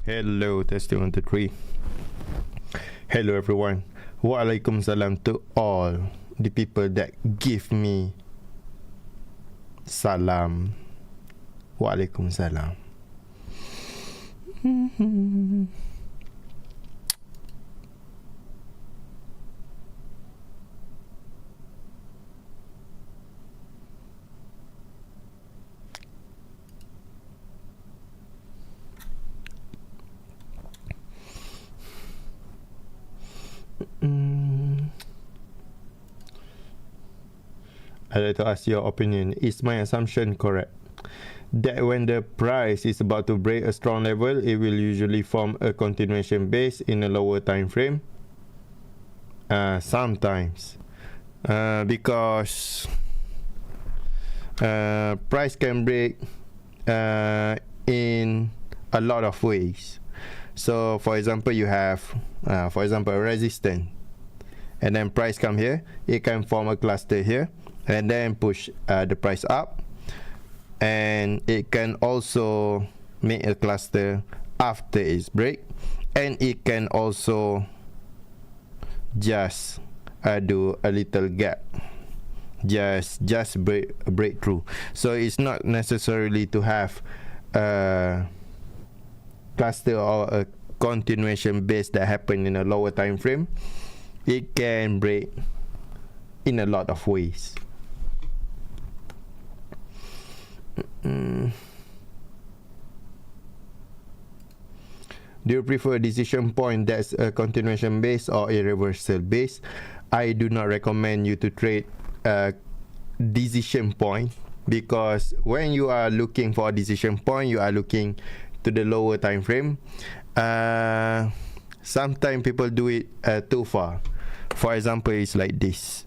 Hello, testing 1, 2, 3. Hello everyone. Waalaikumsalam to all the people that give me salam. Waalaikumsalam. I'd like to ask your opinion. Is my assumption correct that when the price is about to break a strong level, it will usually form a continuation base in a lower time frame? Sometimes, because price can break in a lot of ways. So, for example, you have, a resistance, and then price come here. It can form a cluster here, and then push the price up, and it can also make a cluster after its break, and it can also just do a little gap, just break through. So it's not necessarily to have a cluster or a continuation base that happen in a lower time frame. It can break in a lot of ways. Do you prefer a decision point that's a continuation base or a reversal base? I do not recommend you to trade a decision point, because when you are looking for a decision point, you are looking to the lower time frame. Sometimes people do it too far. For example, it's like this.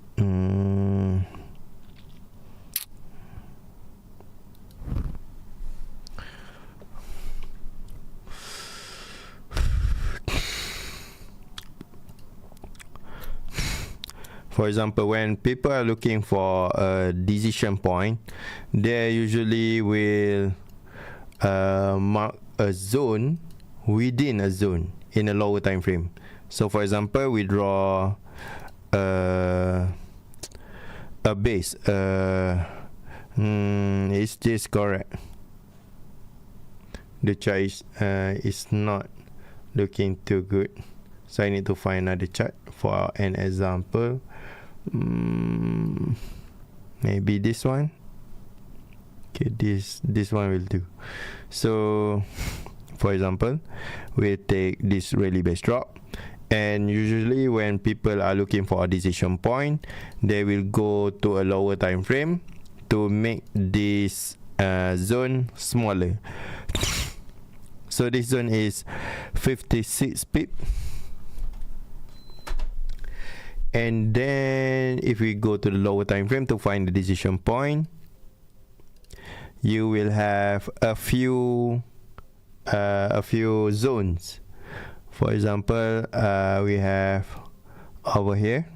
For example, when people are looking for a decision point, they usually will mark a zone within a zone in a lower time frame. So, for example, we draw a base. Is this correct? The chart is not looking too good, so I need to find another chart for an example. Maybe this one. Okay, this one will do. So, for example, we'll take this really base drop, and usually when people are looking for a decision point, they will go to a lower time frame to make this zone smaller. So this zone is 56 pip, and then if we go to the lower time frame to find the decision point, you will have a few zones. For example, we have over here,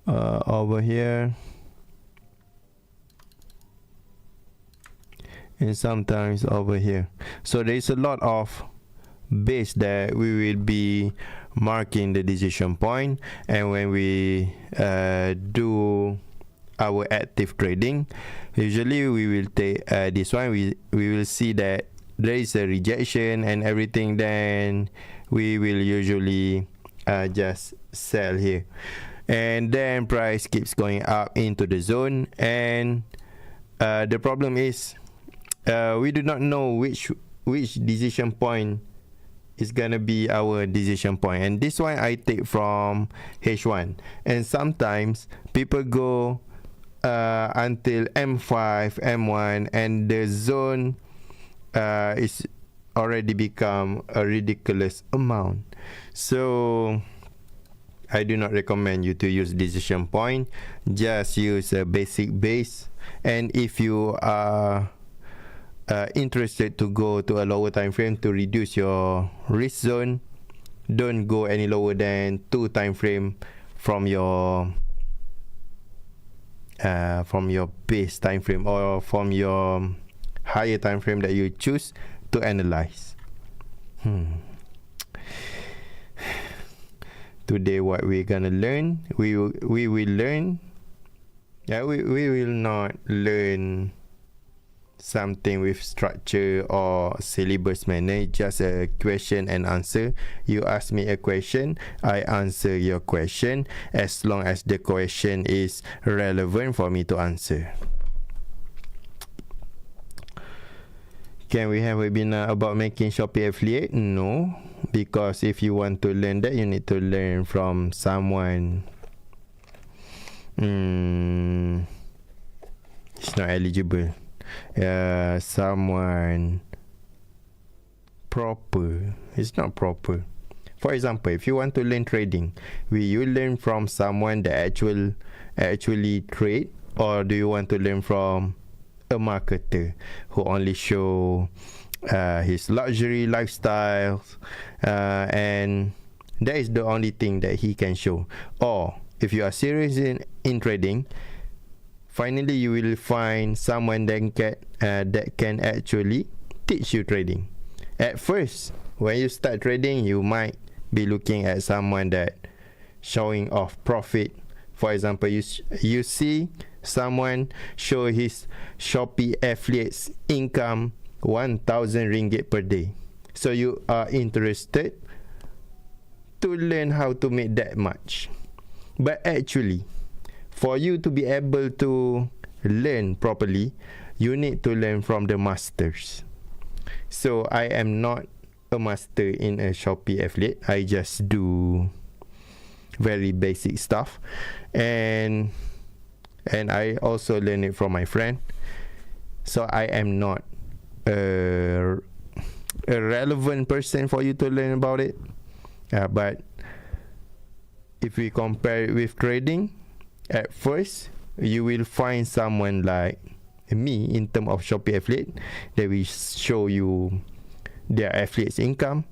over here, and sometimes over here. So there is a lot of base that we will be marking the decision point, and when we do our active trading, usually we will take this one. We will see that there is a rejection and everything, then we will usually just sell here, and then price keeps going up into the zone. And the problem is we do not know which decision point is gonna be our decision point, and this one I take from H1, and sometimes people go until M5, M1, and the zone is already become a ridiculous amount. So I do not recommend you to use decision point. Just use a basic base, and if you are interested to go to a lower time frame to reduce your risk zone, don't go any lower than 2 time frame from your from your base time frame or from your higher time frame that you choose to analyze. Today what we're gonna learn, we will learn, we will not learn something with structure or syllabus manner, just a question and answer. You ask me a question, I answer your question as long as the question is relevant for me to answer. Can we have a webinar about making Shopee affiliate? No, because if you want to learn that, you need to learn from someone it's not eligible. Someone proper. It's not proper. For example, if you want to learn trading, will you learn from someone that actually trade, or do you want to learn from a marketer who only show his luxury lifestyle, and that is the only thing that he can show? Or if you are serious in trading, finally you will find someone that can actually teach you trading. At first, when you start trading, you might be looking at someone that showing off profit. For example, you see someone show his Shopee affiliates income 1,000 ringgit per day, so you are interested to learn how to make that much. But actually, for you to be able to learn properly, you need to learn from the masters. So I am not a master in a Shopee affiliate. I just do very basic stuff, and I also learn it from my friend. So I am not a relevant person for you to learn about it. But if we compare it with trading, at first you will find someone like me in terms of Shopee affiliate that will show you their affiliates income,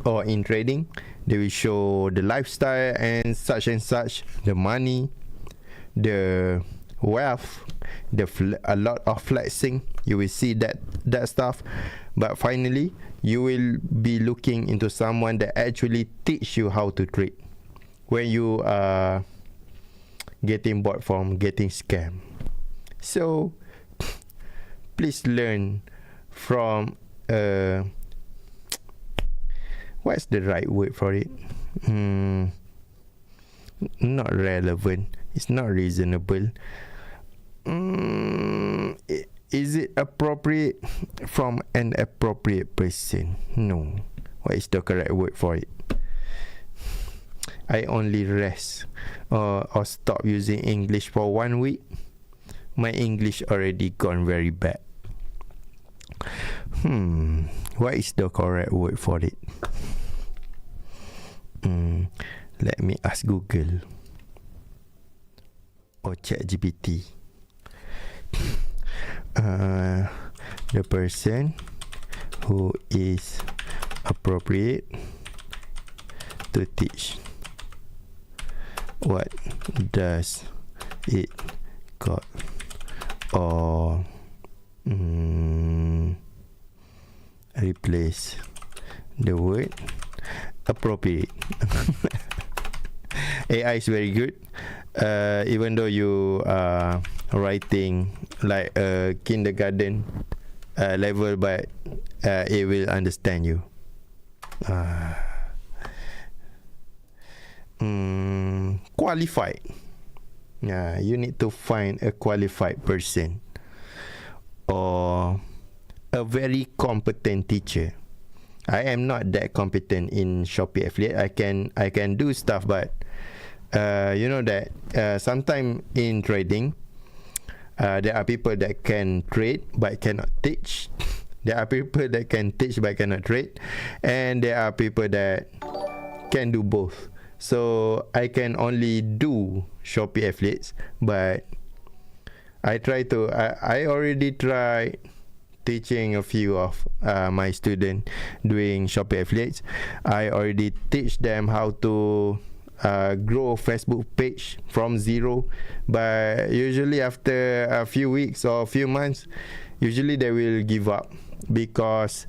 or in trading they will show the lifestyle and such, the money, the wealth, a lot of flexing. You will see that stuff. But finally you will be looking into someone that actually teach you how to trade when you are getting bored from getting scammed. So please learn from what's the right word for it? Not relevant. It's not reasonable. Is it appropriate? From an appropriate person? No. What is the correct word for it? I only rest or stop using English for 1 week. My English already gone very bad. What is the correct word for it? Let me ask Google or ChatGPT. The person who is appropriate to teach. What does it got? Or replace the word appropriate. AI is very good, even though you are writing like a kindergarten level, but it will understand you. Qualified. You need to find a qualified person or a very competent teacher. I am not that competent in Shopee affiliate. I can do stuff, but you know that sometimes in trading, there are people that can trade but cannot teach. There are people that can teach but cannot trade, and there are people that can do both. So I can only do Shopee affiliates, but I already tried teaching a few of my students doing Shopee affiliates. I already teach them how to grow Facebook page from zero, but usually after a few weeks or a few months, usually they will give up because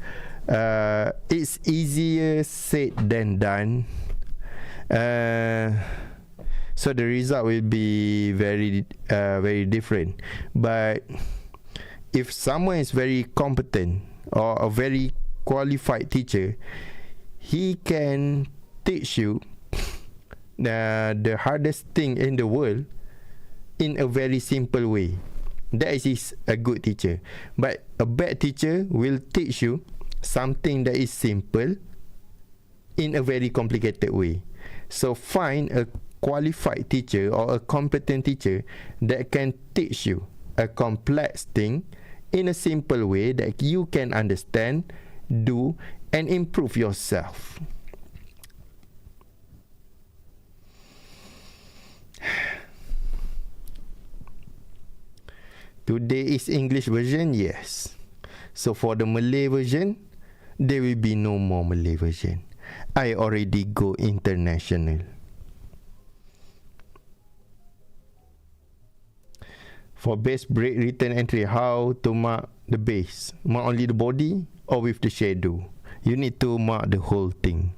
it's easier said than done. So the result will be very different. But if someone is very competent or a very qualified teacher, he can teach you the hardest thing in the world in a very simple way. That is a good teacher. But a bad teacher will teach you something that is simple in a very complicated way. So find a qualified teacher or a competent teacher that can teach you a complex thing in a simple way that you can understand, do, and improve yourself. Today is English version, yes. So for the Malay version, there will be no more Malay version. I already go international. For base break return entry, how to mark the base? Mark only the body or with the shadow? You need to mark the whole thing.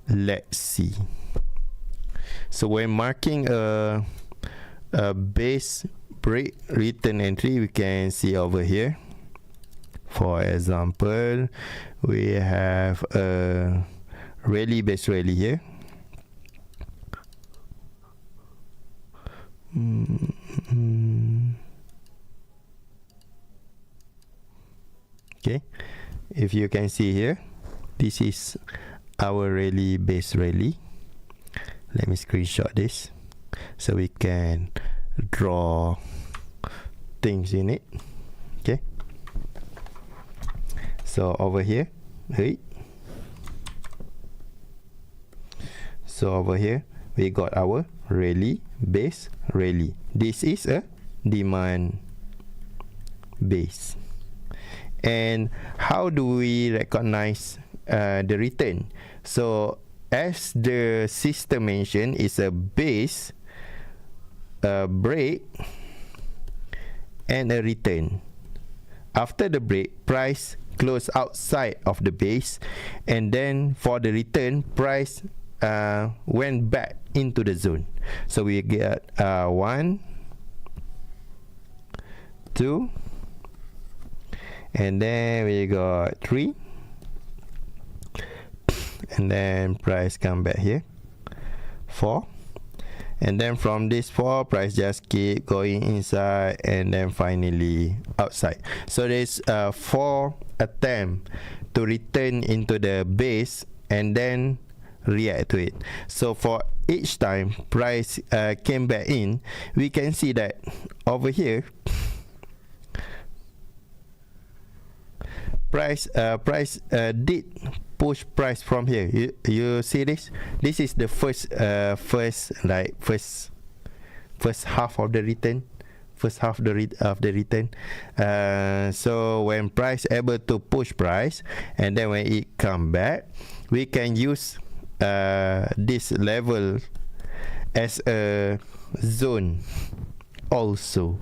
Let's see. So when marking a base break return entry, we can see over here. For example, we have a rally base rally here. Okay, if you can see here, this is our rally base rally. Let me screenshot this so we can draw things in it. Okay, so over here, hey, so over here we got our rally base rally. This is a demand base. And how do we recognize the return? So as the system mentioned, is a base, a break, and a return. After the break, price close outside of the base, and then for the return, price went back into the zone. So we get 1, 2, and then we got 3, and then price come back here, 4, and then from this 4, price just keep going inside and then finally outside. So there's 4 attempt to return into the base and then react to it. So for each time price came back in, we can see that over here price did push price from here. You see this? This is the first half of the return. First half of the return. So when price able to push price, and then when it come back, we can use this level as a zone also.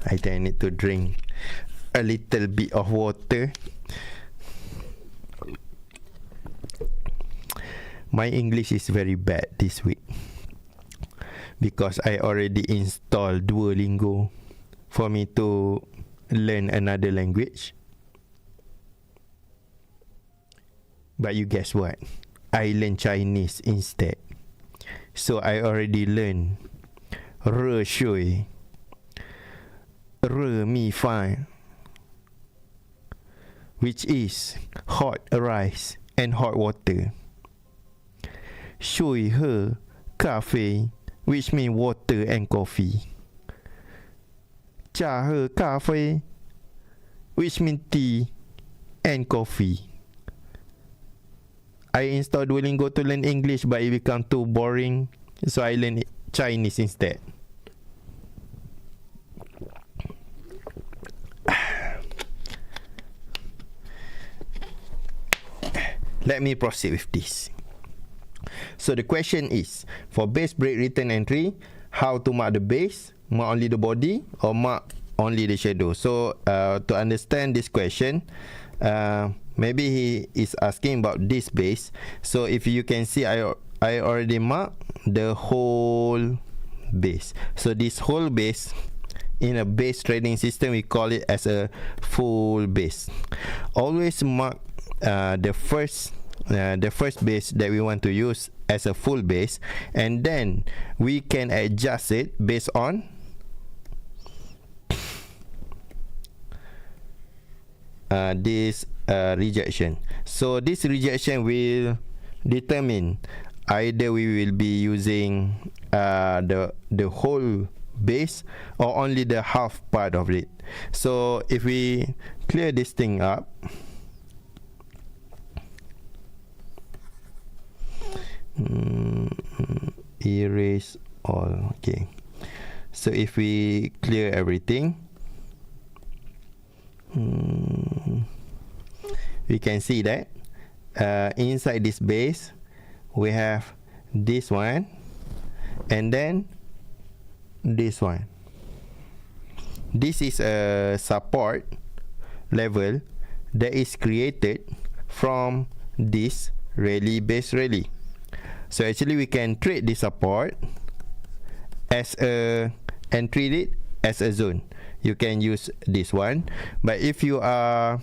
I think I need to drink a little bit of water. My English is very bad this week because I already installed Duolingo for me to learn another language. But you guess what? I learned Chinese instead. So I already learned Re Shui, Re Mi Fai, which is hot rice and hot water. Shui He Cafe, which means water and coffee. Cha He Cafe, which means tea and coffee. I installed Duolingo to learn English, but it became too boring, so I learned Chinese instead. let me proceed with this. So the question is, for base break return entry, how to mark the base? Mark only the body or mark only the shadow? So to understand this question, maybe he is asking about this base. So if you can see, I already marked the whole base. So this whole base, in a base trading system, we call it as a full base. Always mark the first base that we want to use as a full base, and then we can adjust it based on this rejection. So this rejection will determine either we will be using the whole base or only the half part of it. So if we clear this thing up, erase all. Okay, so if we clear everything, we can see that inside this base we have this one and then this one. This is a support level that is created from this rally base rally. So actually we can treat this support as a and treat it as a zone. You can use this one, but if you are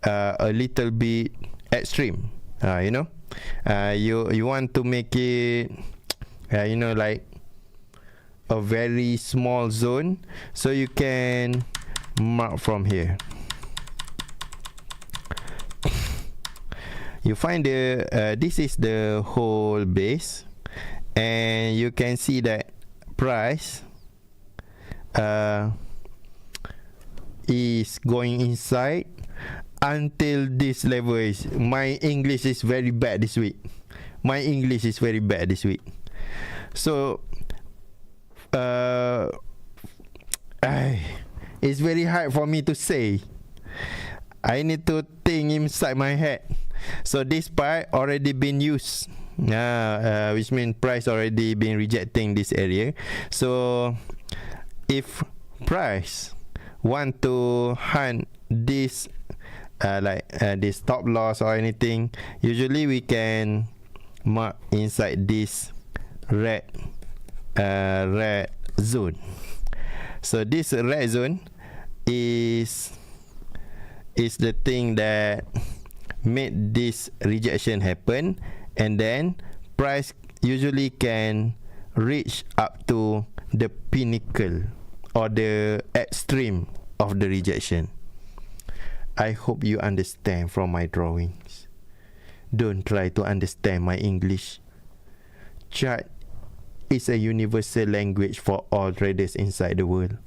a little bit extreme, you want to make it like a very small zone, so you can mark from here. You find the this is the whole base, and you can see that price is going inside until this level is. My English is very bad this week. So it's very hard for me to say. I need to think inside my head. So this part already been used, which means price already been rejecting this area. So if price want to hunt this this stop loss or anything, usually we can mark inside this red zone. So this red zone is the thing that made this rejection happen, and then price usually can reach up to the pinnacle or the extreme of the rejection. I hope you understand from my drawings. Don't try to understand my English. Chart is a universal language for all traders inside the world.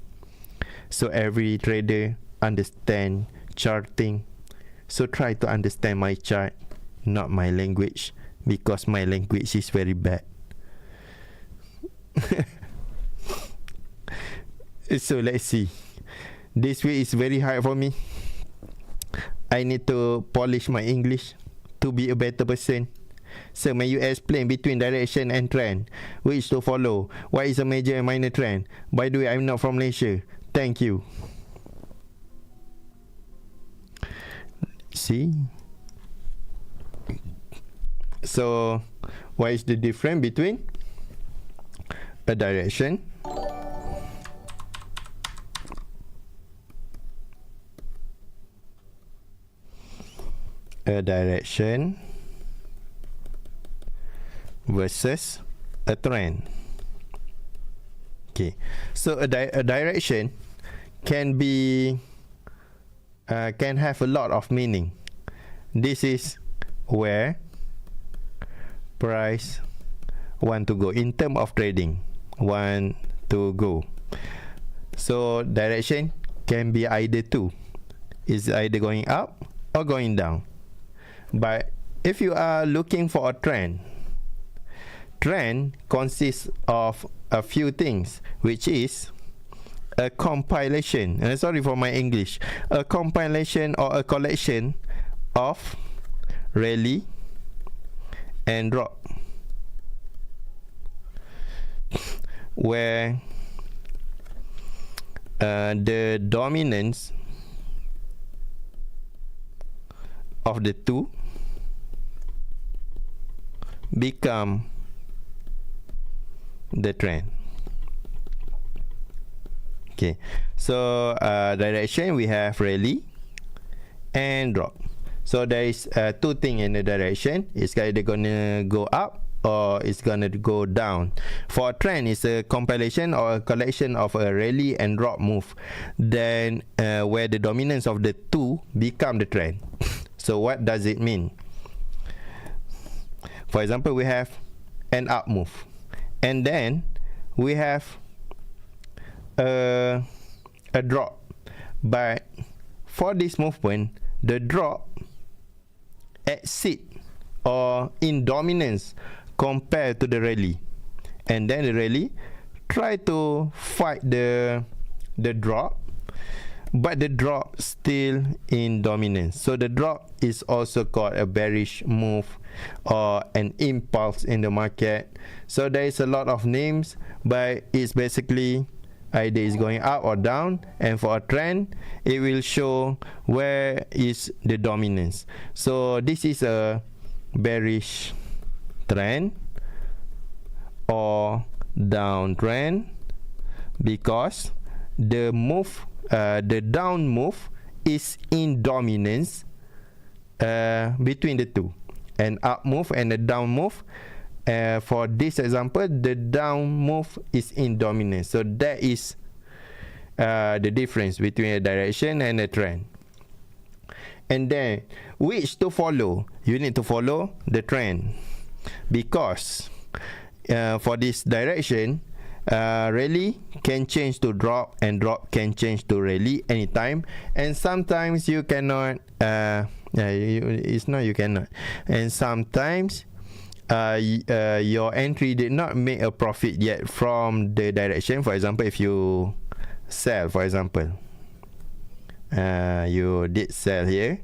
So every trader understand charting. So try to understand my chart, not my language, because my language is very bad. So let's see. This week is very hard for me. I need to polish my English to be a better person. So may you explain between direction and trend, which to follow? What is a major and minor trend? By the way, I'm not from Malaysia. Thank you. See? So what is the difference between a direction versus a trend? Okay, so a direction can be can have a lot of meaning. This is where price want to go in terms of trading, want to go. So direction can be either two, is either going up or going down. But if you are looking for a trend consists of a few things, which is a compilation, sorry for my English, a compilation or a collection of rally and drop, where the dominance of the two become the trend. Okay, so direction we have rally and drop. So there is two things in the direction. It's either gonna go up or it's gonna go down. For a trend, it's a compilation or a collection of a rally and drop move, then where the dominance of the two become the trend. So what does it mean? For example, we have an up move, and then we have a drop. But for this movement, the drop exceed or in dominance compared to the rally, and then the rally try to fight the drop, but the drop still in dominance. So the drop is also called a bearish move or an impulse in the market. So there is a lot of names, but it's basically either is going up or down, and for a trend it will show where is the dominance. So this is a bearish trend or downtrend because the move, the down move is in dominance between the two, an up move and a down move. For this example, the down move is in dominance. So that is the difference between a direction and a trend. And then which to follow? You need to follow the trend, because for this direction, rally can change to drop and drop can change to rally anytime, and sometimes you cannot it's not you cannot, and sometimes your entry did not make a profit yet from the direction. For example, if you sell, for example, you did sell here,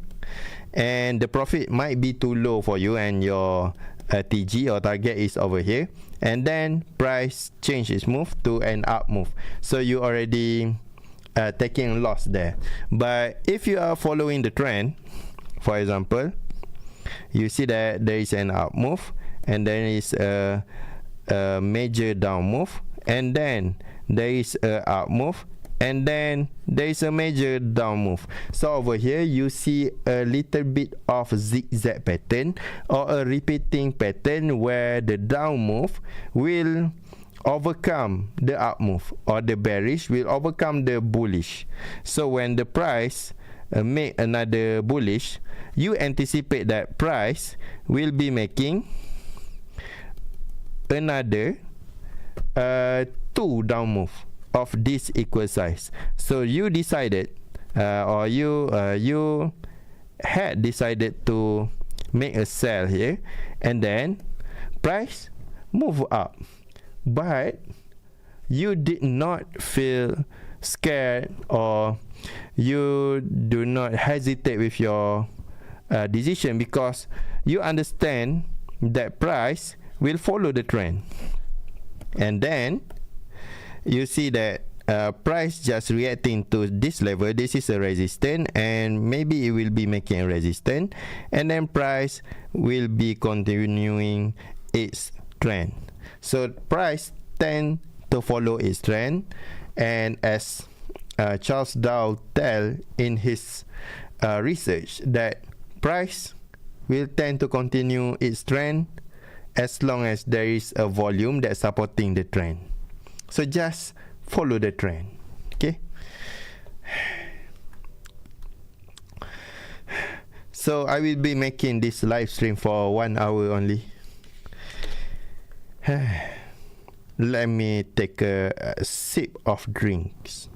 and the profit might be too low for you, and your TG or target is over here, and then price change its move to an up move, so you already taking loss there. But if you are following the trend, for example, you see that there is an up move, and there is a major down move, and then there is a up move, and then there is a major down move. So over here you see a little bit of zigzag pattern or a repeating pattern where the down move will overcome the up move, or the bearish will overcome the bullish. So when the price make another bullish, you anticipate that price will be making another two down move of this equal size. So you decided or you had decided to make a sell here, and then price move up, but you did not feel scared, or you do not hesitate with your decision, because you understand that price will follow the trend. And then you see that price just reacting to this level. This is a resistance, and maybe it will be making a resistance, and then price will be continuing its trend. So price tend to follow its trend, and as Charles Dow tell in his research, that price will tend to continue its trend as long as there is a volume that's supporting the trend. So just follow the trend. Okay, so I will be making this live stream for 1 hour only. Let me take a sip of drinks.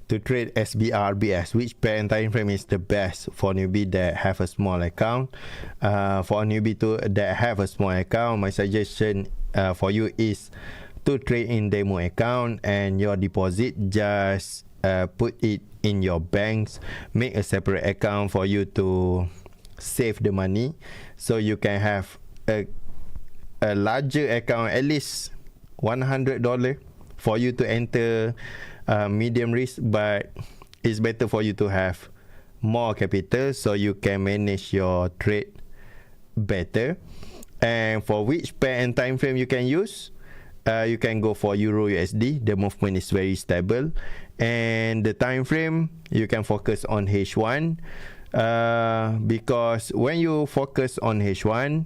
To trade SBR RBS, which pair and time frame is the best for newbie that have a small account? For a newbie that have a small account, my suggestion for you is to trade in demo account, and your deposit just put it in your banks. Make a separate account for you to save the money, so you can have a larger account, at least $100 for you to enter medium risk. But it's better for you to have more capital so you can manage your trade better. And for which pair and time frame you can use, you can go for Euro USD. The movement is very stable, and the time frame you can focus on H1, because when you focus on H1,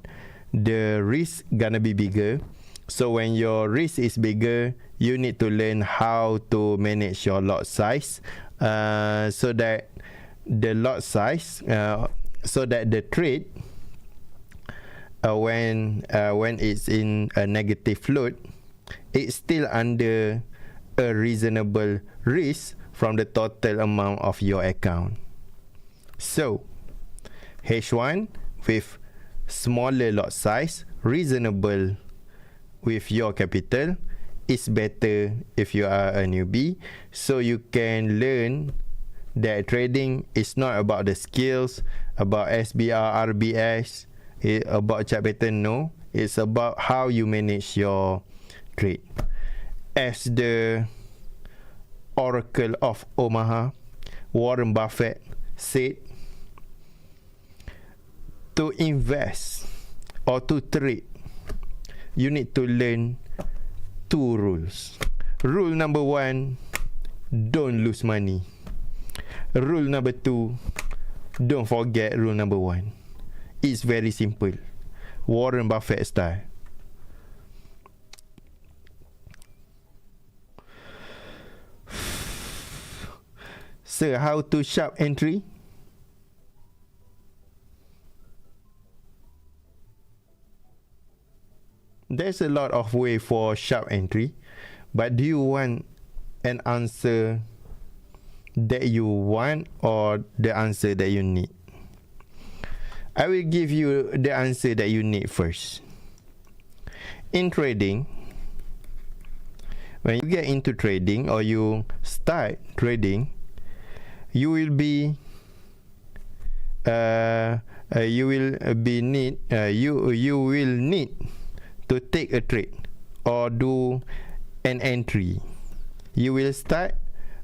the risk gonna be bigger. So when your risk is bigger, you need to learn how to manage your lot size, so that the lot size, so that the trade, when it's in a negative float, it's still under a reasonable risk from the total amount of your account. So H1 with smaller lot size, reasonable with your capital, is better if you are a newbie, so you can learn that trading is not about the skills, about SBR, RBS, about chart pattern. No, it's about how you manage your trade. As the Oracle of Omaha, Warren Buffett, said, to invest or to trade, you need to learn 2 rules. Rule number 1, don't lose money. Rule number 2, don't forget rule number 1. It's very simple, Warren Buffett style. So how to sharp entry? There's a lot of way for sharp entry, but do you want an answer that you want or the answer that you need? I will give you the answer that you need first. In trading, when you get into trading or you start trading, you will be you will need to take a trade or do an entry. You will start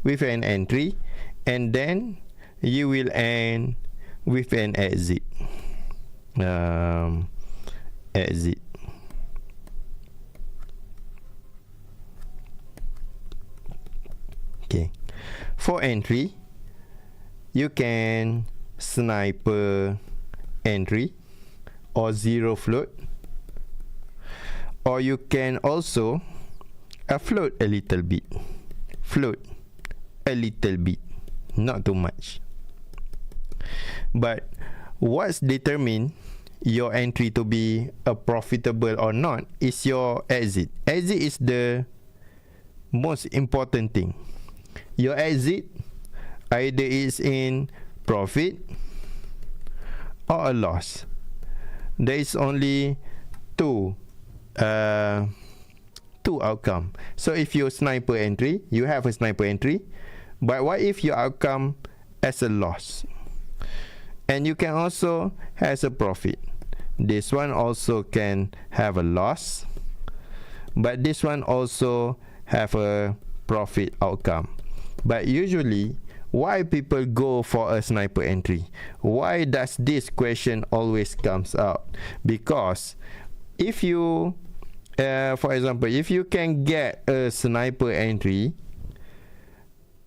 with an entry, and then you will end with an exit. Exit. Okay. For entry, you can sniper entry or zero float, or you can also float a little bit. Float a little bit, not too much. But what's determine your entry to be a profitable or not is your exit. Exit is the most important thing. Your exit either is in profit or a loss. There is only two outcome. So if you sniper entry, you have a sniper entry, but what if your outcome as a loss? And you can also has a profit. This one also can have a loss, but this one also have a profit outcome. But usually, why people go for a sniper entry? Why does this question always comes out? Because if you for example, if you can get a sniper entry,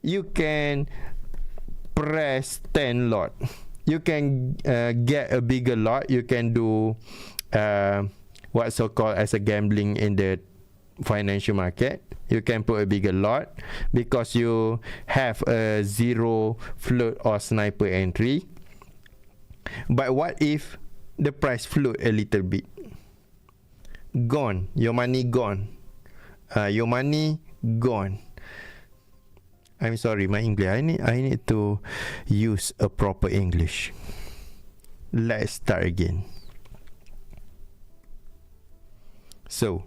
you can press 10 lot. You can get a bigger lot. You can do what's so called as a gambling in the financial market. You can put a bigger lot because you have a zero float or sniper entry. But what if the price float a little bit? Gone. Your money gone. Your money gone. I'm sorry, my English. I need to use a proper English. Let's start again. So,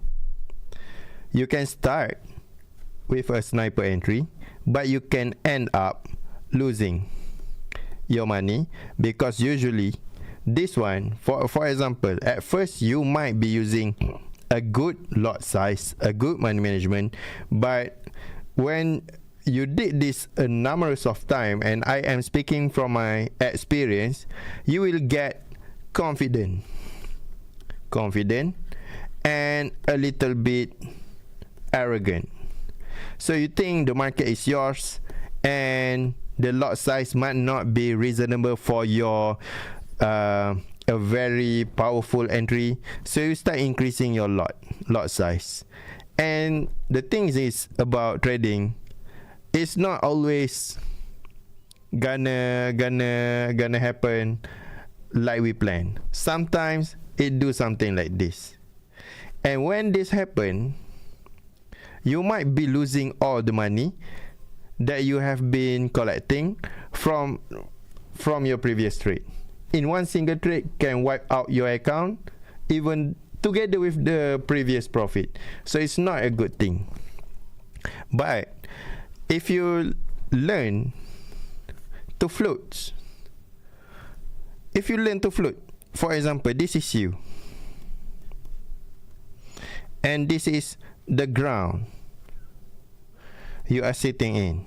you can start with a sniper entry, but you can end up losing your money, because usually this one, for example, at first you might be using a good lot size, a good money management, but when you did this a numerous of time, and I am speaking from my experience, you will get confident and a little bit arrogant. So you think the market is yours, and the lot size might not be reasonable for your a very powerful entry, so you start increasing your lot size. And the thing is about trading, it's not always gonna happen like we plan. Sometimes it do something like this, and when this happen, you might be losing all the money that you have been collecting from your previous trade. In one single trade can wipe out your account, even together with the previous profit. So it's not a good thing. But if you learn to float, for example, this is you, and this is the ground you are sitting in.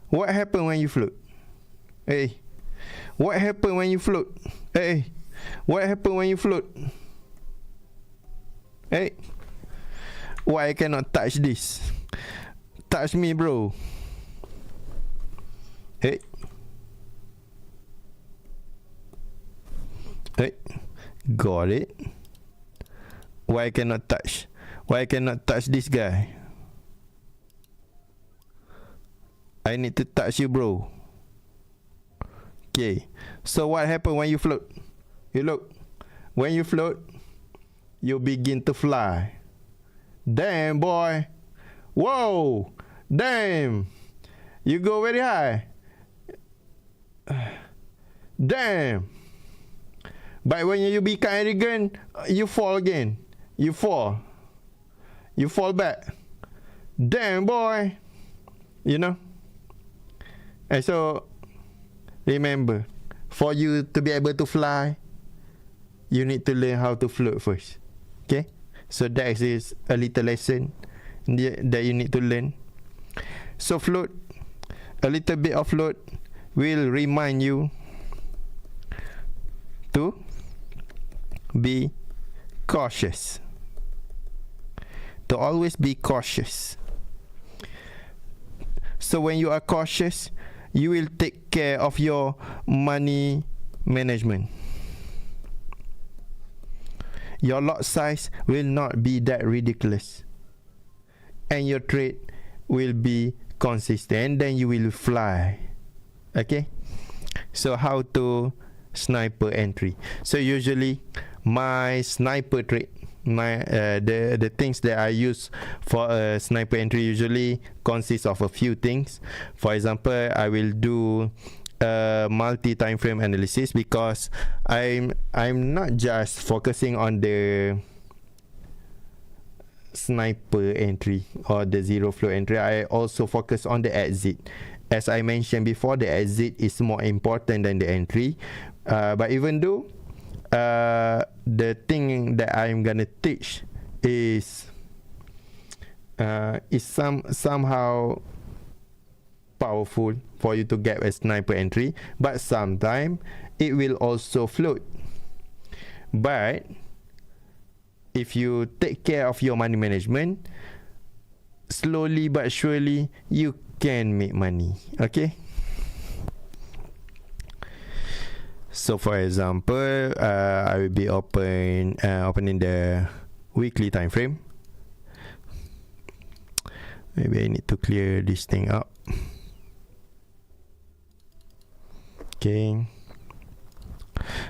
What happened when you float? Hey, what happened when you float? Hey, what happened when you float? Hey, why I cannot touch this? Touch me, bro. Hey, hey, got it. Why I cannot touch? Why I cannot touch this guy? I need to touch you, bro. Okay, so what happened when you float? You look, when you float, you begin to fly. Damn, boy. Whoa, damn. You go very high. Damn. But when you become arrogant, you fall again. You fall back. Damn, boy. You know. And so remember, for you to be able to fly, you need to learn how to float first. Okay, so that is a little lesson that you need to learn. So float, a little bit of float will remind you to be cautious, to always be cautious. So when you are cautious, you will take care of your money management. Your lot size will not be that ridiculous, and your trade will be consistent, then you will fly. Okay, so how to sniper entry? So usually my sniper trade, the things that I use for a sniper entry usually consists of a few things. For example, I will do a multi time frame analysis, because I'm not just focusing on the sniper entry or the zero flow entry. I also focus on the exit. As I mentioned before, the exit is more important than the entry, but even though the thing that I'm gonna teach is somehow powerful for you to get a sniper entry, but sometimes it will also float. But if you take care of your money management, slowly but surely you can make money. Okay, so for example, I will be opening the weekly time frame. Maybe I need to clear this thing up. Okay,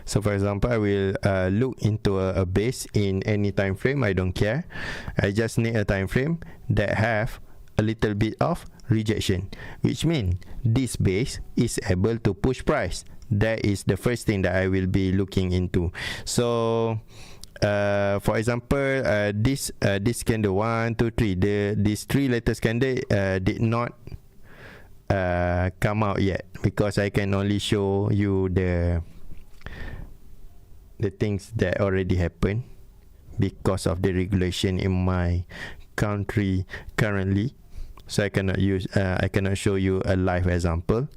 so for example, I will look into a base in any time frame. I don't care, I just need a time frame that have a little bit of rejection, which means this base is able to push price. That is the first thing that I will be looking into. So for example, this candle 1, 2, 3, these 3 latest candle did not come out yet, because I can only show you the things that already happened because of the regulation in my country currently. So I cannot show you a live example.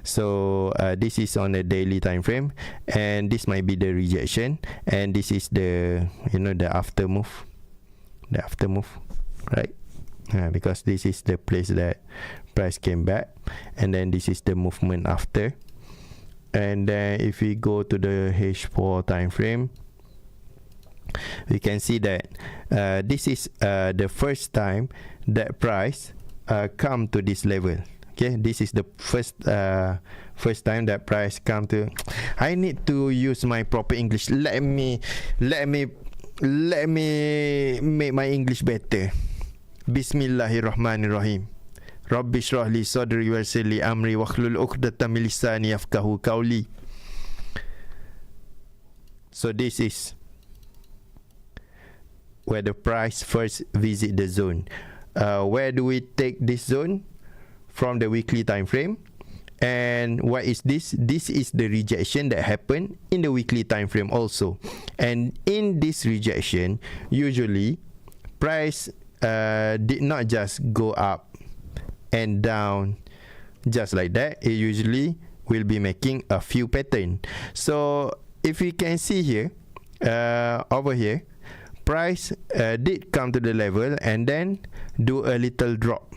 So this is on a daily time frame, and this might be the rejection, and this is the the after move, right? Because this is the place that price came back, and then this is the movement after. And then if we go to the H4 time frame, we can see that this is the first time that price come to this level. Okay, this is the first time that price come to. I need to use my proper English. Let me make my English better. Bismillahirrahmanirrahim. Rabbi shrah li sadri wa yassir li amri wahlul 'uqdatam min lisani yafqahu qawli. So this is where the price first visit the zone. Where do we take this zone? From the weekly time frame. And what is this? This is the rejection that happened in the weekly time frame also. And in this rejection, usually price did not just go up and down just like that. It usually will be making a few pattern. So if you can see here, over here, price did come to the level and then do a little drop,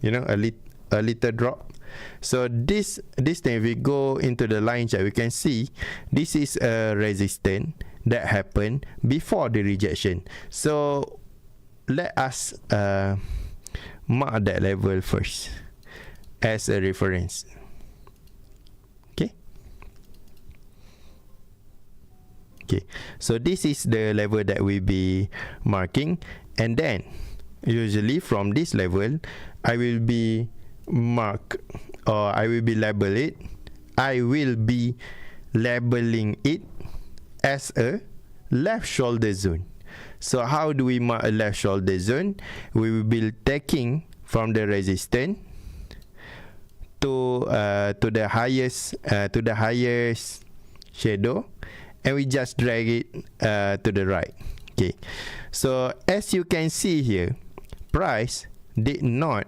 a little drop. So this thing, if we go into the line chart, we can see this is a resistance that happened before the rejection. So let us mark that level first as a reference. Okay, so this is the level that we be marking, and then usually from this level I will be mark, or I will be label it. I will be labeling it as a left shoulder zone. So how do we mark a left shoulder zone? We will be taking from the resistance to the highest shadow, and we just drag it to the right. Okay, so as you can see here, price did not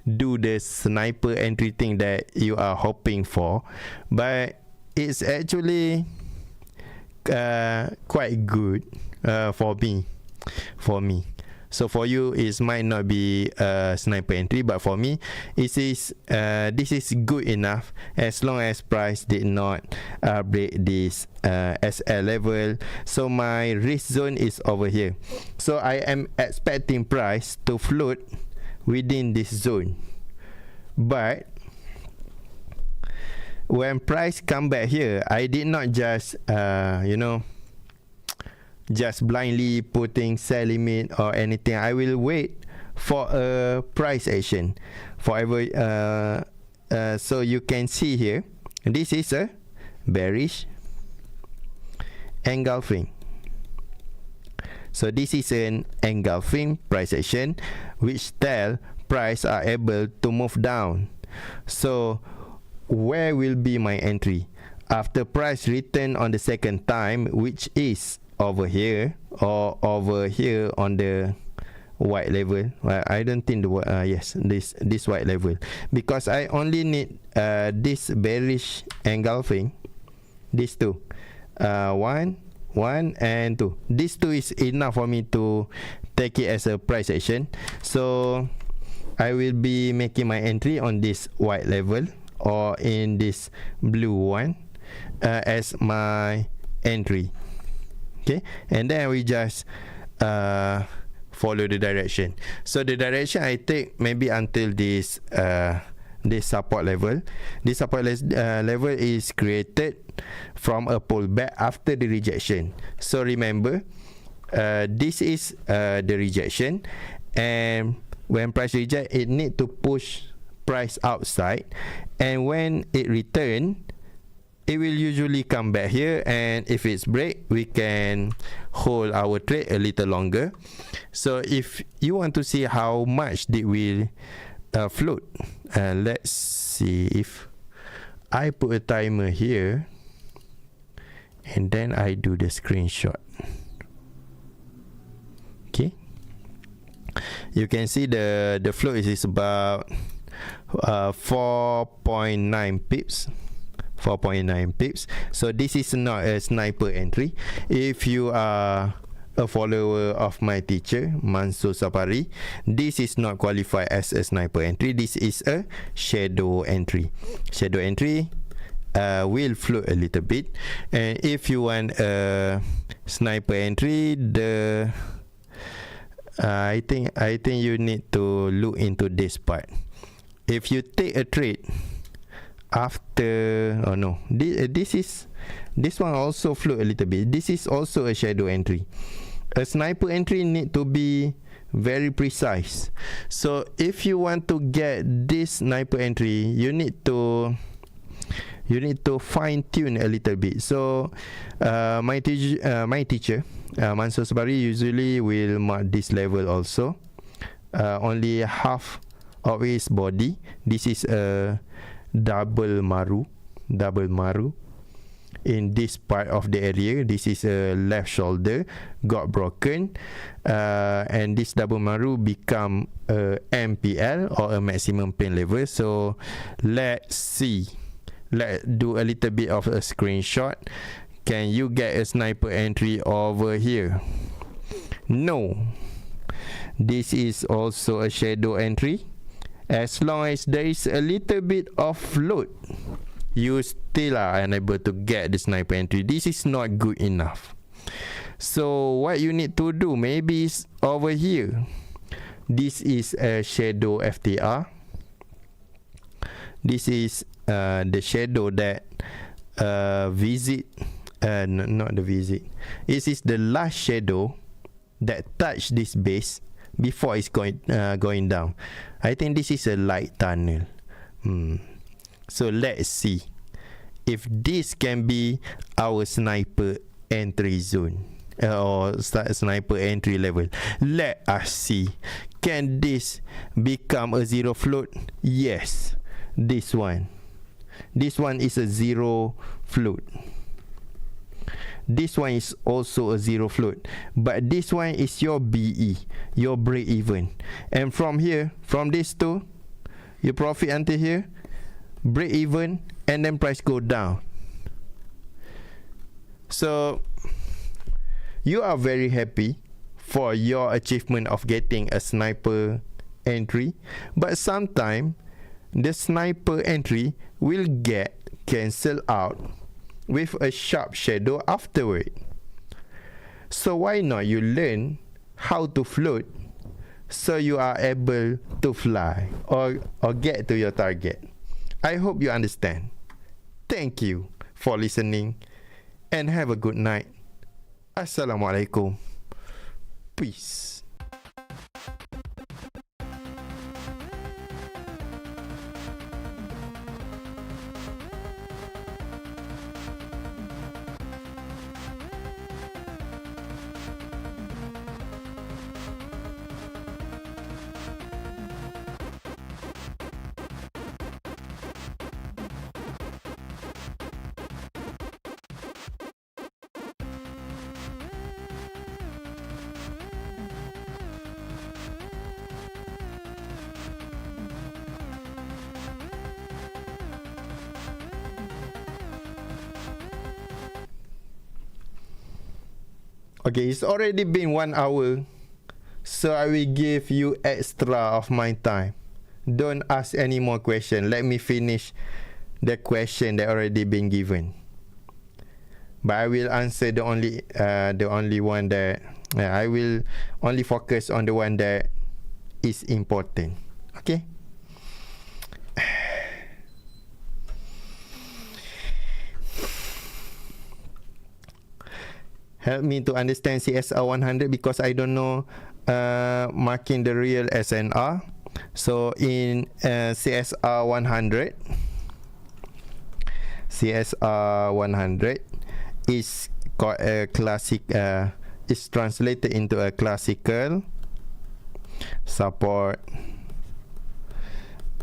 do the sniper entry thing that you are hoping for, but it's actually quite good for me. So for you, it might not be a sniper entry, but for me, this is good enough as long as price did not break this SL level. So my risk zone is over here. So I am expecting price to float within this zone, but when price come back here, I did not just just blindly putting sell limit or anything. I will wait for a price action forever. So you can see here, this is a bearish engulfing. So this is an engulfing price action, which tell price are able to move down. So where will be my entry after price return on the second time, which is over here or over here on the white level? I don't think yes, this white level, because I only need this bearish engulfing, these two, one and two. These two is enough for me to take it as a price action. So I will be making my entry on this white level or in this blue one as my entry. Okay, and then we just follow the direction. So the direction I take maybe until this support level. This support level is created from a pullback after the rejection. So remember, this is the rejection, and when price reject, it need to push price outside, and when it return, it will usually come back here, and if it's break, we can hold our trade a little longer. So if you want to see how much did we float, let's see. If I put a timer here and then I do the screenshot, okay, you can see the float is about 4.9 pips. 4.9 pips. So this is not a sniper entry. If you are a follower of my teacher Hanzo Sapari, this is not qualified as a sniper entry. This is a shadow entry. Shadow entry will float a little bit, and if you want a sniper entry, the I think you need to look into this part. If you take a trade after, oh no, this one also float a little bit. This is also a shadow entry. A sniper entry need to be very precise. So if you want to get this sniper entry, you need to fine tune a little bit. So my teacher Hanzo Sapari usually will mark this level also, only half of his body. This is a double maru in this part of the area. This is a left shoulder got broken, and this double maru become a MPL or a maximum pain level. So let's see, let's do a little bit of a screenshot. Can you get a sniper entry over here? No, this is also a shadow entry. As long as there is a little bit of float, you still are unable to get the sniper entry. This is not good enough. So what you need to do, maybe is over here. This is a shadow FTR. This is the shadow that visit, not the visit. This is the last shadow that touch this base before it's going down. I think this is a light tunnel. So let's see if this can be our sniper entry zone, or sniper entry level. Let us see, can this become a zero float? Yes, this one is a zero float. This one is also a zero float, but this one is your BE, your break even. And from here, from this two, you profit until here, break even, and then price go down. So you are very happy for your achievement of getting a sniper entry, but sometimes the sniper entry will get cancelled out with a sharp shadow afterward. So why not you learn how to float so you are able to fly or get to your target. I hope you understand. Thank you for listening and have a good night. Assalamualaikum. Peace. Okay, it's already been 1 hour, so I will give you extra of my time. Don't ask any more question. Let me finish the question that already been given. But I will answer the only one that I will only focus on the one that is important. Okay. Help me to understand CSR 100 because I don't know marking the real SNR. So in CSR 100, CSR 100 is called a classic, is translated into a classical support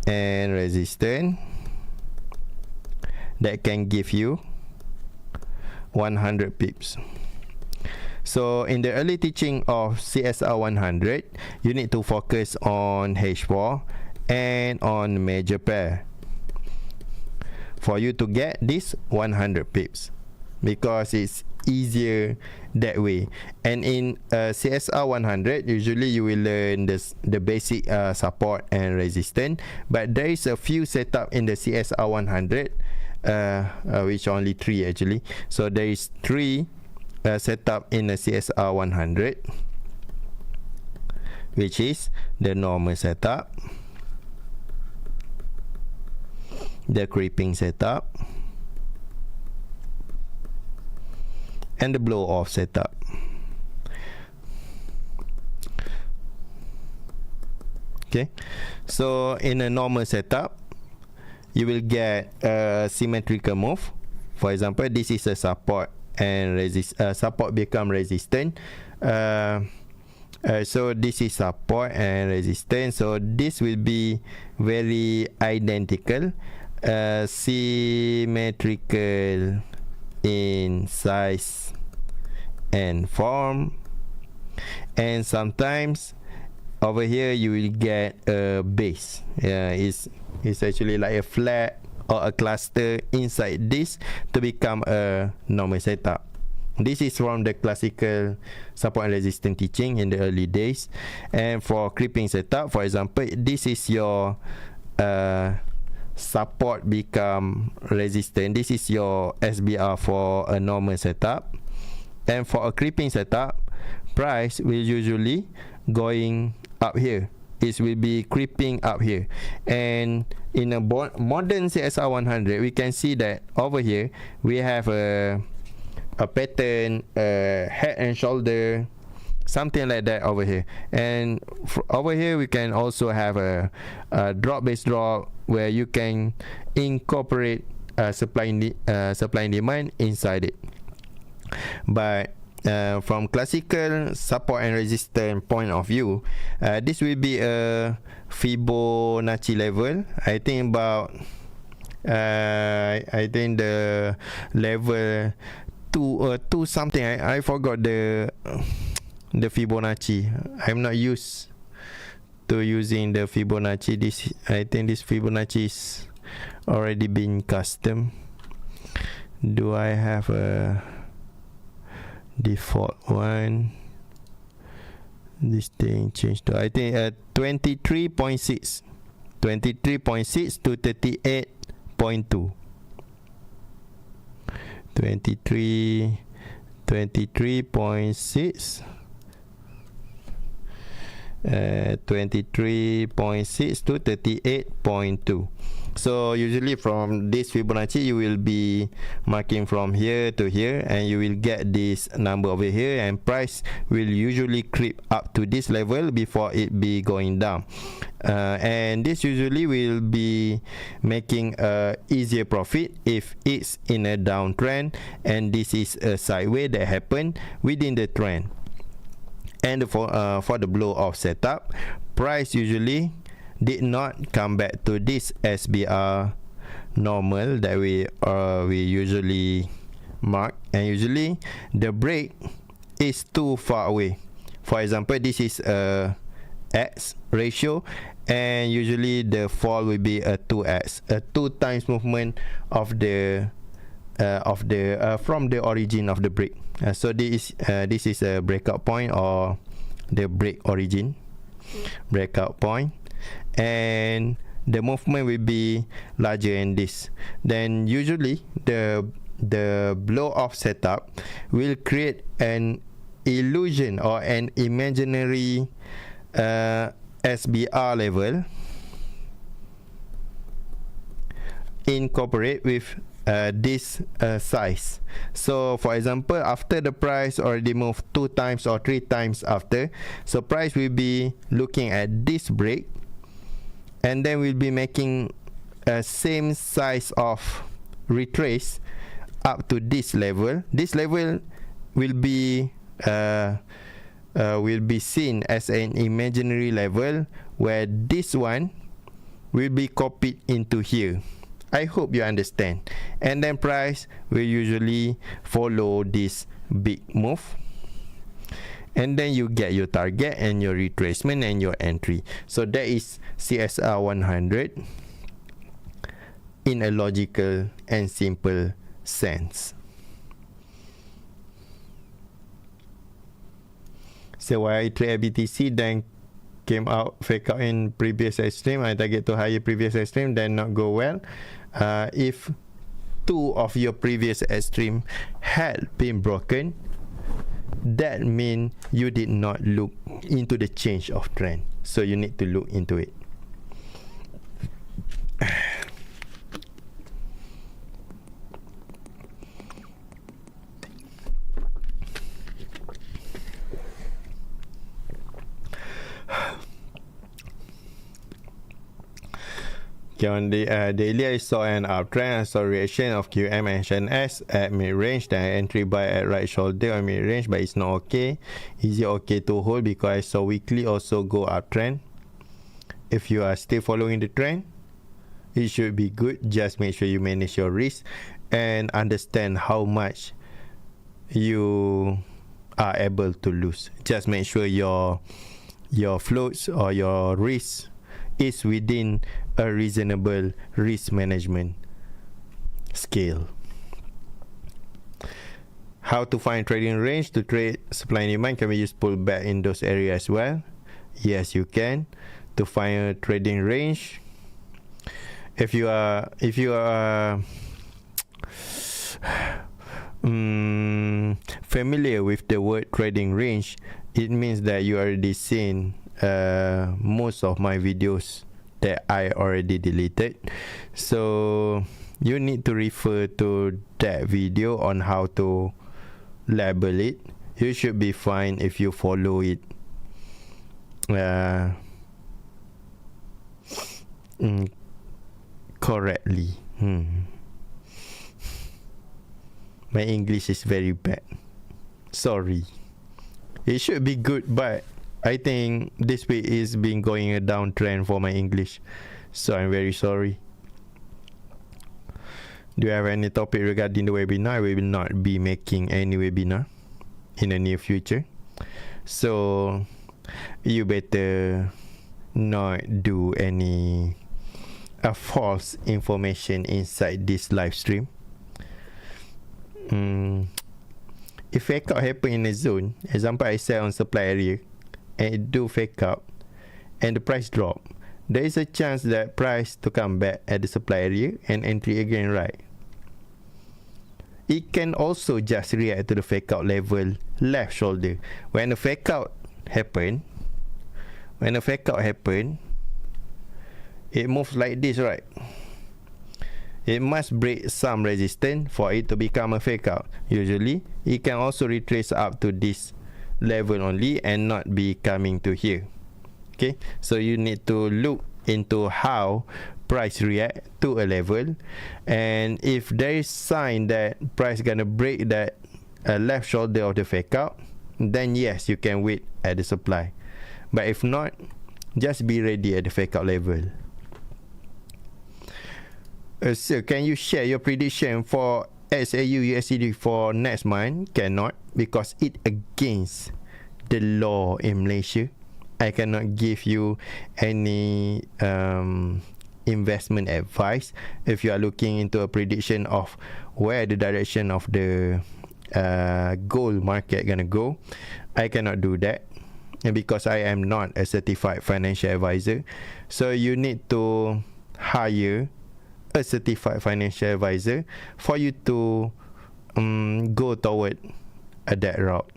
and resistance that can give you 100 pips. So in the early teaching of CSR 100, you need to focus on H4 and on major pair for you to get this 100 pips, because it's easier that way. And in CSR 100, usually you will learn the basic support and resistance, but there is a few setup in the CSR 100, which only 3 actually. So there is 3 setup in the CSR 100, which is the normal setup, the creeping setup, and the blow off setup. Okay, so in a normal setup, you will get a symmetrical move. For example, this is a support and support become resistant. So this is support and resistance. So this will be very identical, symmetrical in size and form. And sometimes over here you will get a base. It's actually like a flat or a cluster inside this to become a normal setup. This is from the classical support and resistance teaching in the early days. And for creeping setup, for example, this is your support become resistant. This is your SBR for a normal setup. And for a creeping setup, price will usually going up here. It will be creeping up here. And in a modern CSR 100, we can see that over here we have a pattern, head and shoulder, something like that over here. And over here we can also have a drop base drop, where you can incorporate supply and demand inside it. But from classical support and resistance point of view, this will be a Fibonacci level. I think about I think the level 2 something. I forgot the Fibonacci. I'm not used to using the Fibonacci. I think this Fibonacci is already been custom. Do I have a default one? This thing changed to, I think, 23.6 to 38.2. 23.6 23.6 to 38.2. So usually from this Fibonacci you will be marking from here to here, and you will get this number over here, and price will usually creep up to this level before it be going down. And this usually will be making a easier profit if it's in a downtrend, and this is a sideways that happened within the trend. And for the blow off setup, price usually did not come back to this SBR normal that we usually mark, and usually the break is too far away. For example, this is a X ratio, and usually the fall will be a 2X, a 2 times movement of the from the origin of the break. So this is a breakout point, or the break origin breakout point, and the movement will be larger than this. Then usually the blow off setup will create an illusion or an imaginary SBR level incorporate with this size. So for example, after the price already moved 2 times or 3 times after, so price will be looking at this break, and then we'll be making a same size of retrace up to this level will be seen as an imaginary level where this one will be copied into here. I hope you understand. And then price will usually follow this big move, and then you get your target and your retracement and your entry. So that is CSR 100 in a logical and simple sense. So why I trade BTC, then came out fake out in previous extreme, I target to higher previous extreme, then not go well. If two of your previous extreme had been broken, that means you did not look into the change of trend, so you need to look into it. Okay, on the daily, I saw an uptrend. I saw reaction of QM and HNS at mid-range, then entry buy at right shoulder on mid-range, but it's not okay. Is it okay to hold? Because I saw weekly also go uptrend. If you are still following the trend, it should be good. Just make sure you manage your risk and understand how much you are able to lose. Just make sure your floats or your risk is within a reasonable risk management scale. How to find trading range to trade supply and demand? Can we use pullback in those areas as well? Yes, you can. To find a trading range, if you are familiar with the word trading range, it means that you already seen most of my videos that I already deleted, so you need to refer to that video on how to label it. You should be fine if you follow it correctly. My English is very bad, sorry. It should be good, but I think this week is been going a downtrend for my English, so I'm very sorry. Do you have any topic regarding the webinar? We will not be making any webinar in the near future, so you better not do any false information inside this live stream. If fake out happen in a zone, example I sell on supply area and it do fake out and the price drop, there is a chance that price to come back at the supply area and entry again, right? It can also just react to the fake out level left shoulder. When the fake out happen, it moves like this, right? It must break some resistance for it to become a fake out. Usually it can also retrace up to this level only and not be coming to here. Okay, so you need to look into how price react to a level, and if there is sign that price gonna break that left shoulder of the fake out, then yes, you can wait at the supply. But if not, just be ready at the fake out level. So can you share your prediction for SAU USD for next month? Cannot, because it against the law in Malaysia. I cannot give you any investment advice. If you are looking into a prediction of where the direction of the gold market gonna go, I cannot do that, and because I am not a certified financial advisor. So you need to hire a certified financial advisor for you to go toward that route.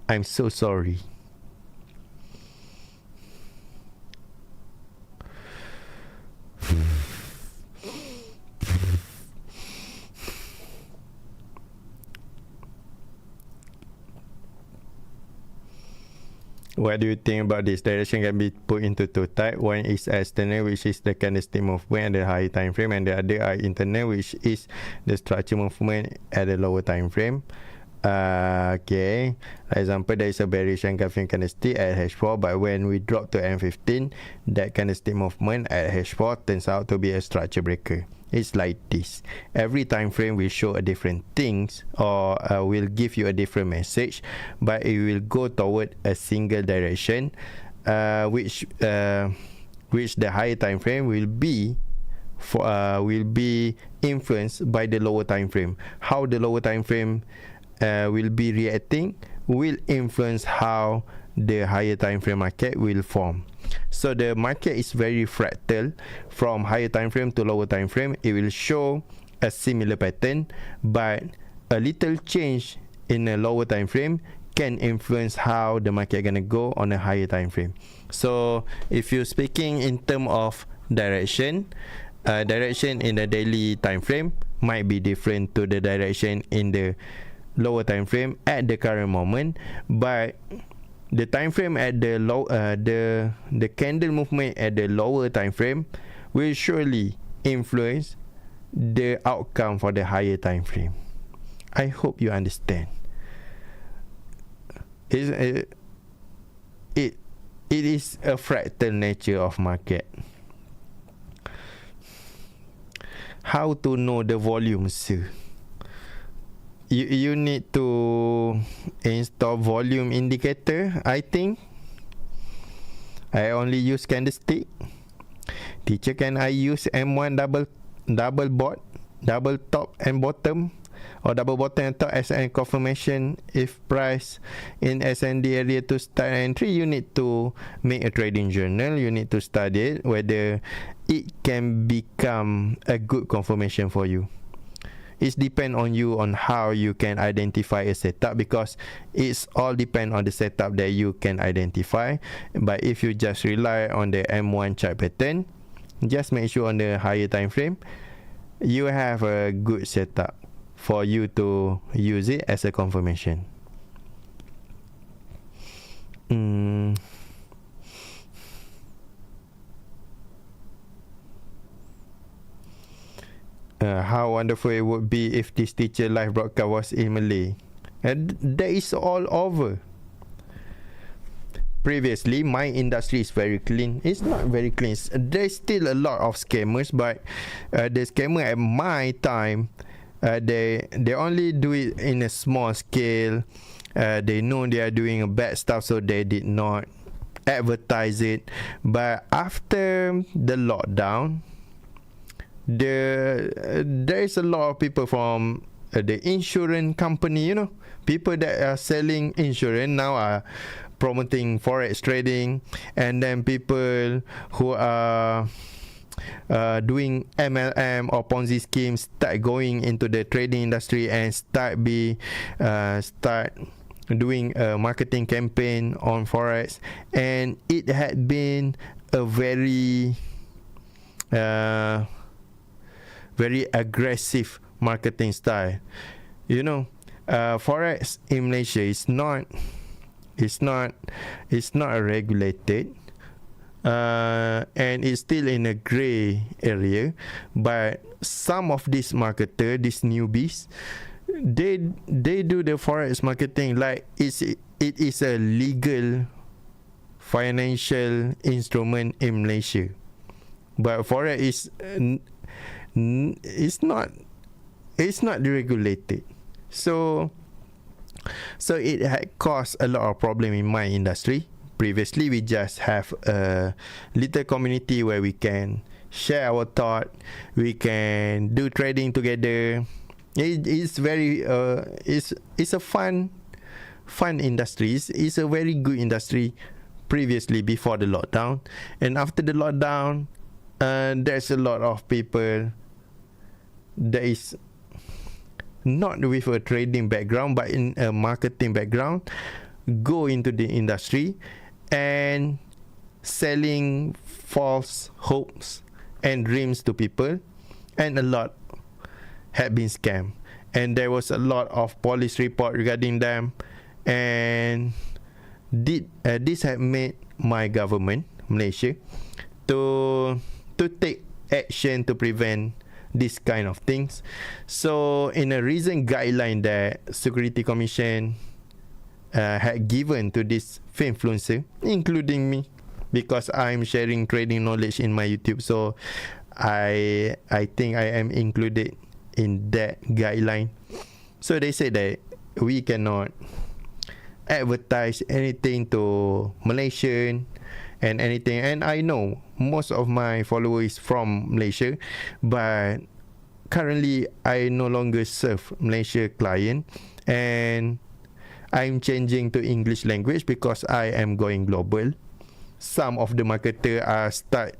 I'm so sorry. What do you think about this? Direction can be put into two types. One is external, which is the candlestick movement at the higher time frame, and the other are internal, which is the structure movement at the lower time frame. Okay, for example, there is a bearish engulfing candlestick at H4, but when we drop to M15, that candlestick movement at H4 turns out to be a structure breaker. It's like this. Every time frame will show a different things, or will give you a different message, but it will go toward a single direction, which the higher time frame will be influenced by the lower time frame. How the lower time frame will be reacting will influence how the higher time frame market will form. So the market is very fractal. From higher time frame to lower time frame, it will show a similar pattern, but a little change in a lower time frame can influence how the market gonna go on a higher time frame. So if you're speaking in terms of direction, direction in the daily time frame might be different to the direction in the lower time frame at the current moment, but the time frame at the low the candle movement at the lower time frame will surely influence the outcome for the higher time frame. I hope you understand. It is a fractal nature of market. How to know the volume, sir? You need to install volume indicator, I think. I only use candlestick. Teacher, can I use M1 double bot, double top and bottom, or double bottom and top as a confirmation if price in S&D area to start entry? You need to make a trading journal. You need to study it, whether it can become a good confirmation for you. It depends on you on how you can identify a setup, because it's all depend on the setup that you can identify. But if you just rely on the M1 chart pattern, just make sure on the higher time frame you have a good setup for you to use it as a confirmation. How wonderful it would be if this teacher live broadcast was in Malay. And that is all over. Previously, my industry is very clean. It's not very clean. There's still a lot of scammers, but the scammer at my time, they only do it in a small scale. They know they are doing bad stuff, so they did not advertise it. But after the lockdown, there is a lot of people from the insurance company, you know, people that are selling insurance now are promoting forex trading, and then people who are doing MLM or Ponzi schemes start going into the trading industry and start doing a marketing campaign on forex, and it had been a very aggressive marketing style. You know, forex in Malaysia is not regulated, and it's still in a gray area. But some of these marketers, these newbies, they do the forex marketing like it is a legal financial instrument in Malaysia. But forex is it's not regulated, so it had caused a lot of problem in my industry. Previously, we just have a little community where we can share our thought, we can do trading together. It's very it's a fun industry. It's a very good industry previously, before the lockdown. And after the lockdown, there's a lot of people that is not with a trading background but in a marketing background go into the industry and selling false hopes and dreams to people, and a lot had been scammed, and there was a lot of police report regarding them, and this had made my government, Malaysia, to take action to prevent this kind of things. So in a recent guideline that Security Commission had given to this influencer, including me, because I'm sharing trading knowledge in my YouTube, so I think I am included in that guideline. So they say that we cannot advertise anything to Malaysian and anything. And I know most of my followers from Malaysia, but currently I no longer serve Malaysia client, and I'm changing to English language because I am going global. Some of the marketer are start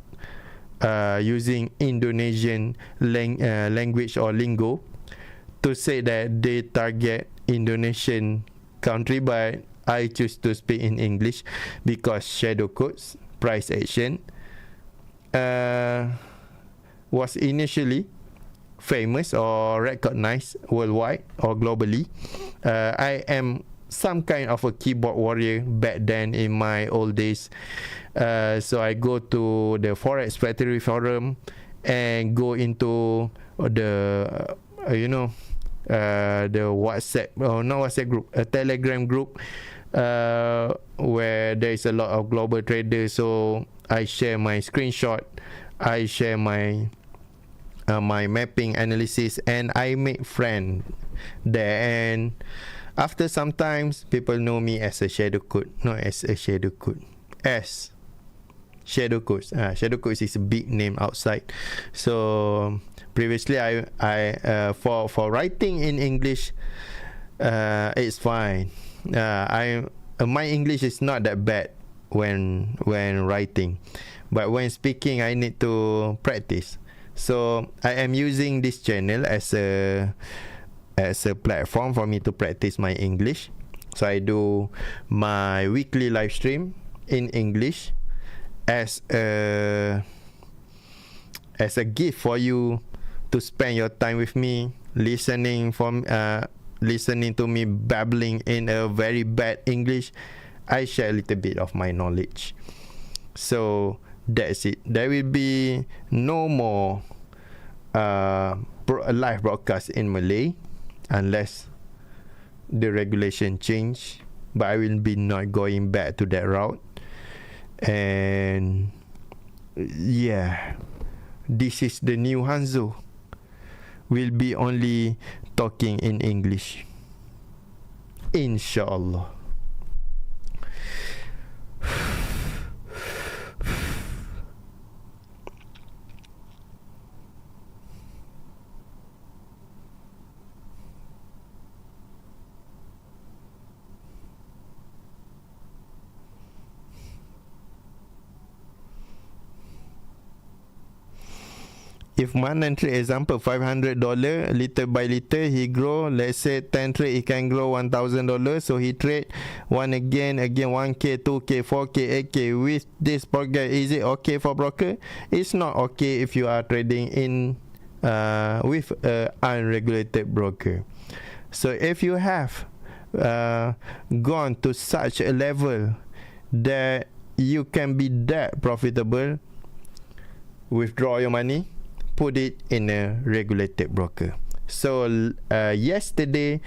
using Indonesian language or lingo to say that they target Indonesian country, but I choose to speak in English because shadow codes, price action was initially famous or recognized worldwide or globally. I am some kind of a keyboard warrior back then in my old days. So I go to the Forex Factory Forum and go into the the WhatsApp, or not WhatsApp group, a Telegram group, where there is a lot of global traders. So I share my screenshot, I share my my mapping analysis, and I make friend there. And after sometimes people know me as a shadow code, not as a shadow code, as shadow codes. Shadow codes is a big name outside. So previously I for writing in English, it's fine. My English is not that bad when writing, but when speaking I need to practice. So I am using this channel as a platform for me to practice my English. So I do my weekly live stream in English as a gift for you to spend your time with me, listening to me babbling in a very bad English. I share a little bit of my knowledge. So that's it. There will be no more live broadcast in Malay unless the regulation change, but I will be not going back to that route. And yeah, this is the new Hanzo. Will be only talking in English, inshallah. If one entry, example $500, little by little he grow. Let's say 10 trade, he can grow $1,000. So he trade one again 1K, 2K, 4K, 8K. With this program, is it okay for broker? It's not okay if you are trading in with unregulated broker. So if you have gone to such a level that you can be that profitable, withdraw your money, put it in a regulated broker. So yesterday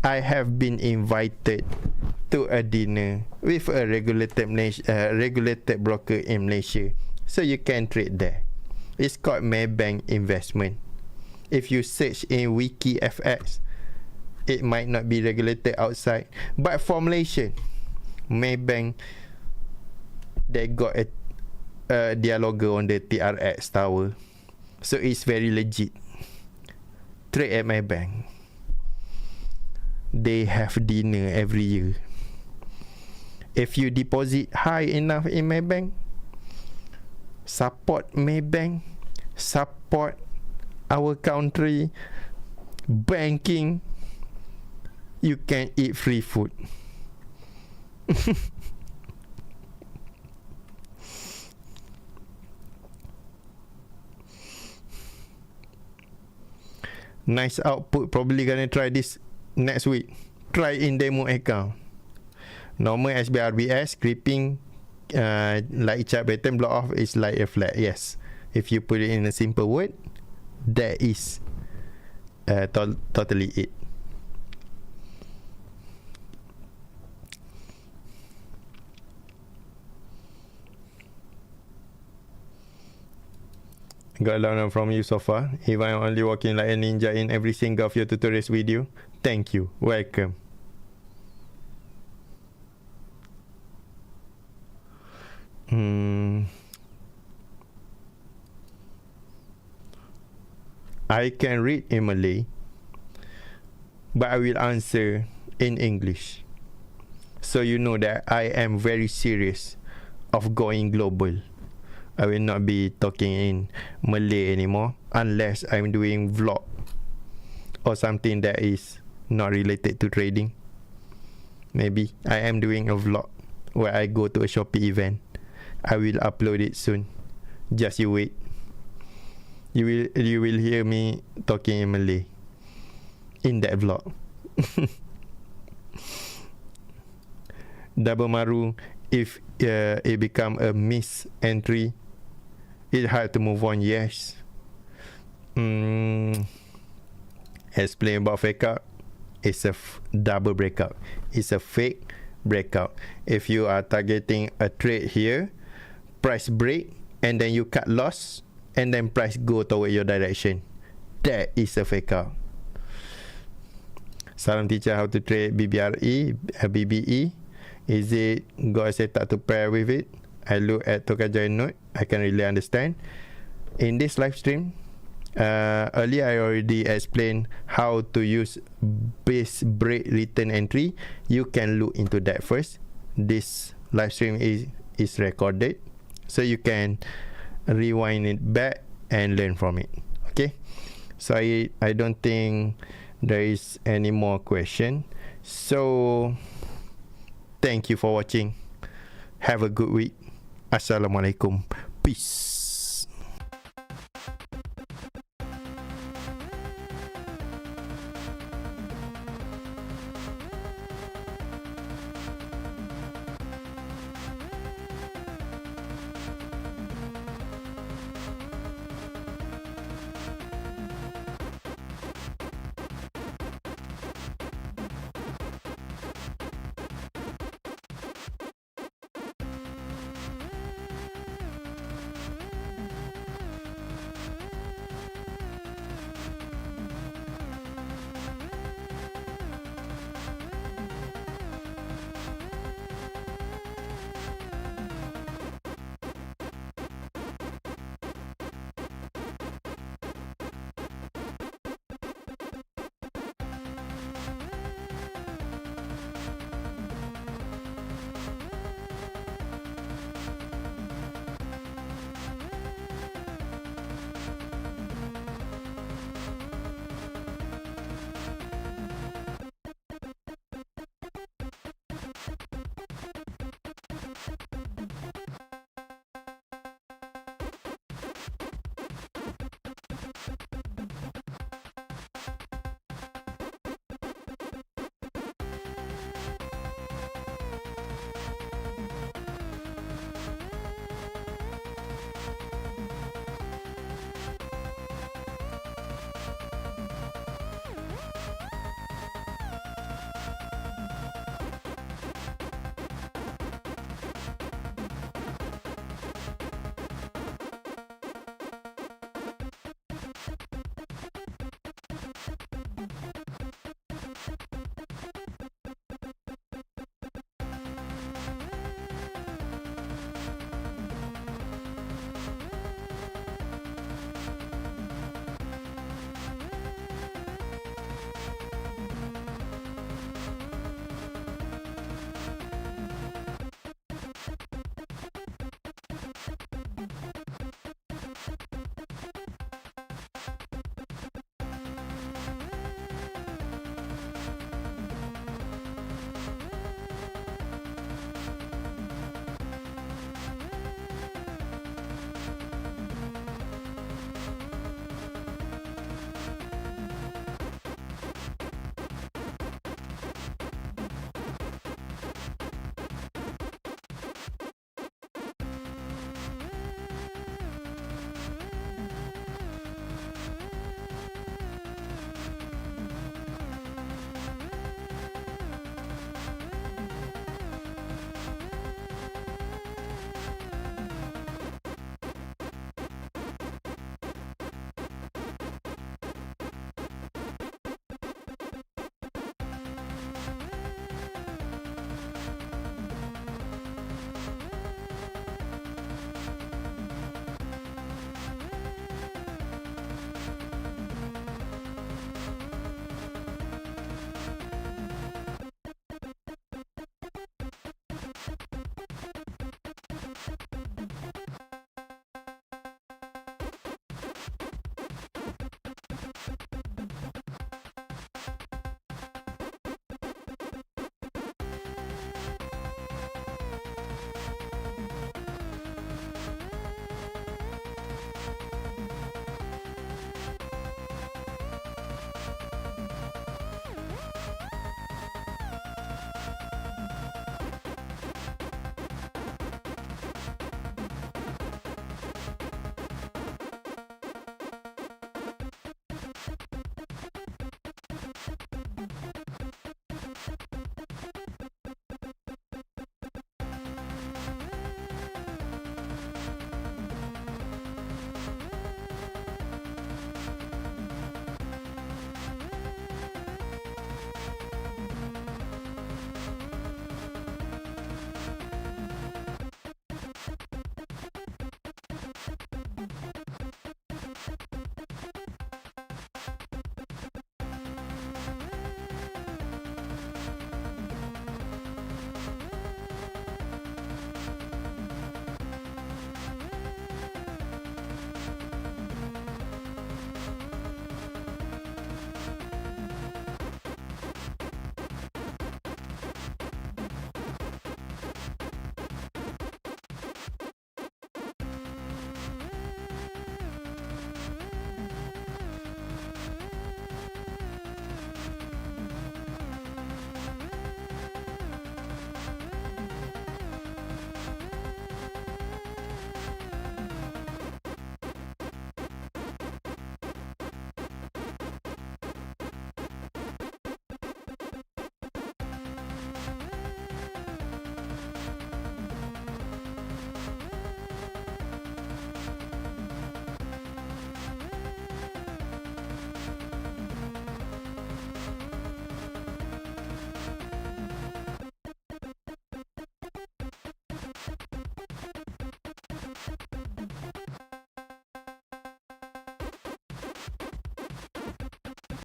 I have been invited to a dinner with a regulated broker in Malaysia. So you can trade there. It's called Maybank Investment. If you search in WikiFX, it might not be regulated outside, but for Malaysia, Maybank, they got their logo on the TRX tower. So it's very legit. Trade at Maybank. They have dinner every year. If you deposit high enough in Maybank, support Maybank, support our country banking, you can eat free food. Nice output. Probably gonna try this next week. Try in demo account. Normal SBRBS creeping, like chart pattern block off is like a flat. Yes, if you put it in a simple word, that is totally it. Got a lot from you so far. If I'm only walking like a ninja in every single of your tutorials video, thank you. Welcome. I can read in Malay, but I will answer in English. So you know that I am very serious of going global. I will not be talking in Malay anymore unless I'm doing vlog or something that is not related to trading. Maybe I am doing a vlog where I go to a Shopee event. I will upload it soon. Just you wait. You will hear me talking in Malay in that vlog. Double maru, if it become a miss entry, it's hard to move on. Yes. Explain about fake out. It's a double breakout. It's a fake breakout. If you are targeting a trade here, price break and then you cut loss and then price go toward your direction, that is a fake out. Salam teacher, how to trade BBRE, BBE. Is it got a setup to pair with it? I look at Tokaja note, I can really understand. In this live stream, earlier I already explained how to use base break return entry. You can look into that first. This live stream is recorded, so you can rewind it back and learn from it. Okay, so I don't think there is any more question. So thank you for watching. Have a good week. Assalamualaikum. Peace.